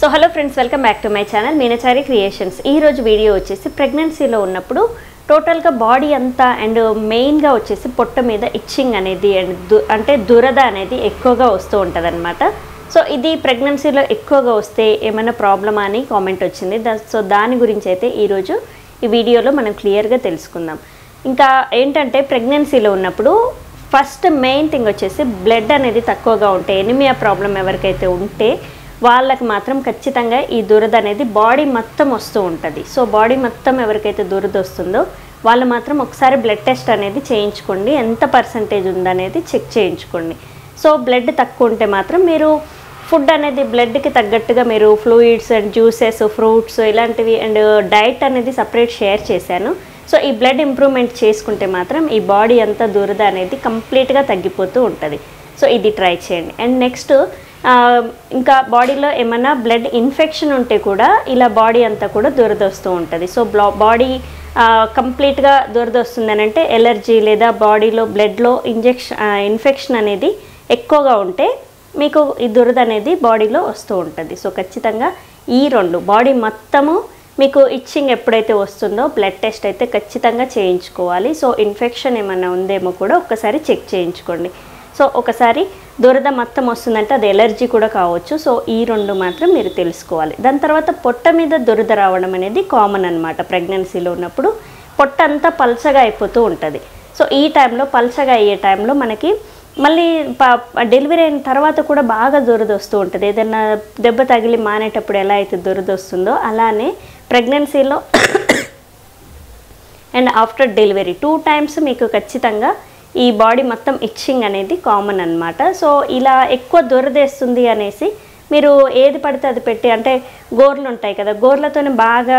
So hello friends, welcome back to my channel Meenachari creations. ఈ రోజు video వచ్చేసి ప్రెగ్నెన్సీలో ఉన్నప్పుడు టోటల్గా బాడీ అంతా అండ్ మెయిన్గా వచ్చేసి పొట్ట మీద ఇచ్చింగ్ అనేది అండ్ అంటే దురద అనేది ఎక్కువగా వస్తూ ఉంటుంది అనమాట. సో ఇది ప్రెగ్నెన్సీలో ఎక్కువగా వస్తే ఏమైనా ప్రాబ్లమా అని కామెంట్ వచ్చింది. సో దాని గురించి అయితే ఈరోజు ఈ వీడియోలో మనం క్లియర్గా తెలుసుకుందాం. ఇంకా ఏంటంటే ప్రెగ్నెన్సీలో ఉన్నప్పుడు ఫస్ట్ మెయిన్ థింగ్ వచ్చేసి బ్లడ్ అనేది తక్కువగా ఉంటే, ఎనిమియా ప్రాబ్లం ఎవరికైతే ఉంటే వాళ్ళకి మాత్రం ఖచ్చితంగా ఈ దురద అనేది బాడీ మొత్తం వస్తూ ఉంటుంది. సో బాడీ మొత్తం ఎవరికైతే దురద వస్తుందో వాళ్ళు మాత్రం ఒకసారి బ్లడ్ టెస్ట్ అనేది చేయించుకోండి, ఎంత పర్సంటేజ్ ఉందనేది చెక్ చేయించుకోండి. సో బ్లడ్ తక్కువ ఉంటే మాత్రం మీరు ఫుడ్ అనేది బ్లడ్కి తగ్గట్టుగా మీరు ఫ్లూయిడ్స్ అండ్ జ్యూసెస్, ఫ్రూట్స్ ఇలాంటివి అండ్ డైట్ అనేది సపరేట్ షేర్ చేశాను. సో ఈ బ్లడ్ ఇంప్రూవ్మెంట్ చేసుకుంటే మాత్రం ఈ బాడీ అంతా దురద అనేది కంప్లీట్గా తగ్గిపోతూ ఉంటుంది. సో ఇది ట్రై చేయండి. అండ్ నెక్స్ట్ ఇంకా బాడీలో ఏమైనా బ్లడ్ ఇన్ఫెక్షన్ ఉంటే కూడా ఇలా బాడీ అంతా కూడా దురద వస్తూ ఉంటుంది. సో బాడీ కంప్లీట్గా దురద వస్తుందని అంటే ఎలర్జీ లేదా బాడీలో బ్లడ్లో ఇన్ఫెక్షన్ అనేది ఎక్కువగా ఉంటే మీకు ఈ దురద అనేది బాడీలో వస్తూ ఉంటుంది. సో ఖచ్చితంగా ఈ రెండు బాడీ మొత్తము మీకు ఇచ్చింగ్ ఎప్పుడైతే వస్తుందో బ్లడ్ టెస్ట్ అయితే ఖచ్చితంగా చేయించుకోవాలి. సో ఇన్ఫెక్షన్ ఏమైనా ఉందేమో కూడా ఒక్కసారి చెక్ చేయించుకోండి. సో ఒకసారి దురద మొత్తం వస్తుందంటే అది ఎలర్జీ కూడా కావచ్చు. సో ఈ రెండు మాత్రం మీరు తెలుసుకోవాలి. దాని తర్వాత పొట్ట మీద దురద రావడం అనేది కామన్ అనమాట. ప్రెగ్నెన్సీలో ఉన్నప్పుడు పొట్ట అంతా పల్చగా అయిపోతూ ఉంటుంది. సో ఈ టైంలో పల్చగా అయ్యే టైంలో మనకి మళ్ళీ డెలివరీ అయిన తర్వాత కూడా బాగా దురద వస్తూ ఉంటుంది. ఏదైనా దెబ్బ తగిలి మానేటప్పుడు ఎలా అయితే దురద వస్తుందో అలానే ప్రెగ్నెన్సీలో అండ్ ఆఫ్టర్ డెలివరీ 2 times మీకు ఖచ్చితంగా ఈ బాడీ మొత్తం ఇచ్చింగ్ అనేది కామన్ అనమాట. సో ఇలా ఎక్కువ దురదేస్తుంది అనేసి మీరు ఏది పడితే అది పెట్టి, అంటే గోర్లు ఉంటాయి కదా, గోర్లతోనే బాగా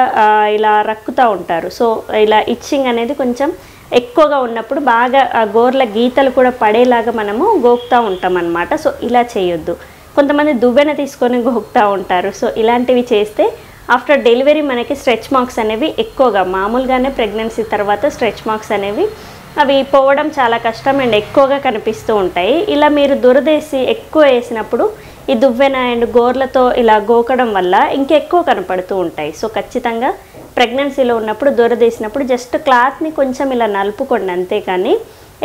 ఇలా రక్కుతూ ఉంటారు. సో ఇలా ఇచ్చింగ్ అనేది కొంచెం ఎక్కువగా ఉన్నప్పుడు బాగా గోర్ల గీతలు కూడా పడేలాగా మనము గోకుతూ ఉంటాం అన్నమాట. సో ఇలా చేయొద్దు. కొంతమంది దువ్వెన తీసుకొని గోకుతూ ఉంటారు. సో ఇలాంటివి చేస్తే ఆఫ్టర్ డెలివరీ మనకి స్ట్రెచ్ మార్క్స్ అనేవి ఎక్కువగా, మామూలుగానే ప్రెగ్నెన్సీ తర్వాత స్ట్రెచ్ మార్క్స్ అనేవి అవి పోవడం చాలా కష్టం అండ్ ఎక్కువగా కనిపిస్తూ ఉంటాయి. ఇలా మీరు దురదేసి ఎక్కువ వేసినప్పుడు ఈ దువ్వెన అండ్ గోర్లతో ఇలా గోకడం వల్ల ఇంకెక్కువ కనపడుతూ ఉంటాయి. సో ఖచ్చితంగా ప్రెగ్నెన్సీలో ఉన్నప్పుడు దురదేసినప్పుడు జస్ట్ క్లాత్ని కొంచెం ఇలా నలుపుకోండి, అంతేకాని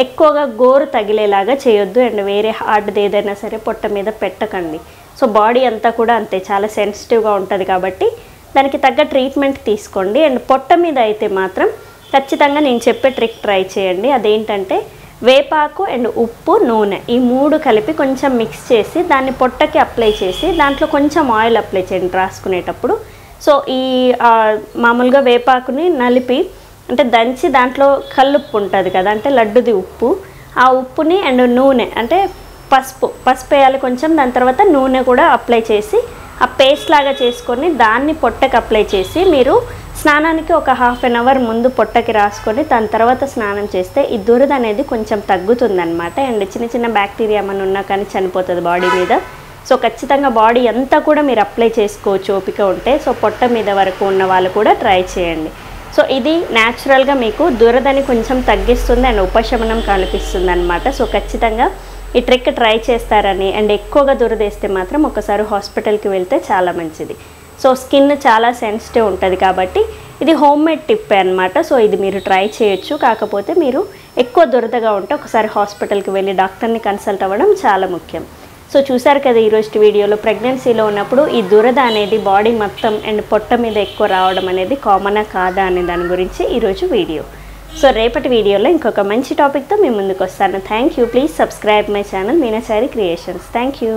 ఎక్కువగా గోరు తగిలేలాగా చేయొద్దు. అండ్ వేరే హార్డ్ది ఏదైనా సరే పొట్ట మీద పెట్టకండి. సో బాడీ అంతా కూడా అంతే చాలా సెన్సిటివ్గా ఉంటుంది కాబట్టి దానికి తగ్గ ట్రీట్మెంట్ తీసుకోండి. అండ్ పొట్ట మీద అయితే మాత్రం ఖచ్చితంగా నేను చెప్పే ట్రిక్ ట్రై చేయండి. అదేంటంటే వేపాకు అండ్ ఉప్పు, నూనె ఈ 3 కలిపి కొంచెం మిక్స్ చేసి దాన్ని పొట్టకి అప్లై చేసి దాంట్లో కొంచెం ఆయిల్ అప్లై చేయండి రాసుకునేటప్పుడు. సో ఈ మామూలుగా వేపాకుని నలిపి అంటే దంచి దాంట్లో కల్లుప్పు ఉంటుంది కదా, అంటే లడ్డుది ఉప్పు, ఆ ఉప్పుని అండ్ నూనె అంటే పసుపు వేయాలి కొంచెం. దాని తర్వాత నూనె కూడా అప్లై చేసి ఆ పేస్ట్ లాగా చేసుకొని దాన్ని పొట్టకి అప్లై చేసి మీరు స్నానానికి ఒక 1/2 hour ముందు పొట్టకి రాసుకొని దాని తర్వాత స్నానం చేస్తే ఈ దురద అనేది కొంచెం తగ్గుతుందన్నమాట. అండ్ చిన్న చిన్న బ్యాక్టీరియా ఏమైనా ఉన్నా కానీ చనిపోతుంది బాడీ మీద. సో ఖచ్చితంగా బాడీ అంతా కూడా మీరు అప్లై చేసుకోవచ్చు ఓపిక ఉంటే. సో పొట్ట మీద వరకు ఉన్న వాళ్ళు కూడా ట్రై చేయండి. సో ఇది న్యాచురల్గా మీకు దురదని కొంచెం తగ్గిస్తుంది అండ్ ఉపశమనం కనిపిస్తుంది అనమాట. సో ఖచ్చితంగా ఈ ట్రిక్ ట్రై చేస్తారని అండ్ ఎక్కువగా దురదేస్తే మాత్రం ఒకసారి హాస్పిటల్కి వెళ్తే చాలా మంచిది. సో స్కిన్ చాలా సెన్సిటివ్ ఉంటుంది కాబట్టి ఇది హోమ్ మేడ్ టిప్ అనమాట. సో ఇది మీరు ట్రై చేయొచ్చు. కాకపోతే మీరు ఎక్కువ దురదగా ఉంటే ఒకసారి హాస్పిటల్కి వెళ్ళి డాక్టర్ని కన్సల్ట్ అవ్వడం చాలా ముఖ్యం. సో చూసారు కదా ఈరోజు వీడియోలో ప్రెగ్నెన్సీలో ఉన్నప్పుడు ఈ దురద అనేది బాడీ మొత్తం అండ్ పొట్ట మీద ఎక్కువ రావడం అనేది కామనా కాదా అనే దాని గురించి ఈరోజు వీడియో. సో రేపటి వీడియోలో ఇంకొక మంచి టాపిక్తో మీ ముందుకు వస్తాను. Thank you. Please subscribe my channel Meenachari creations. Thank you.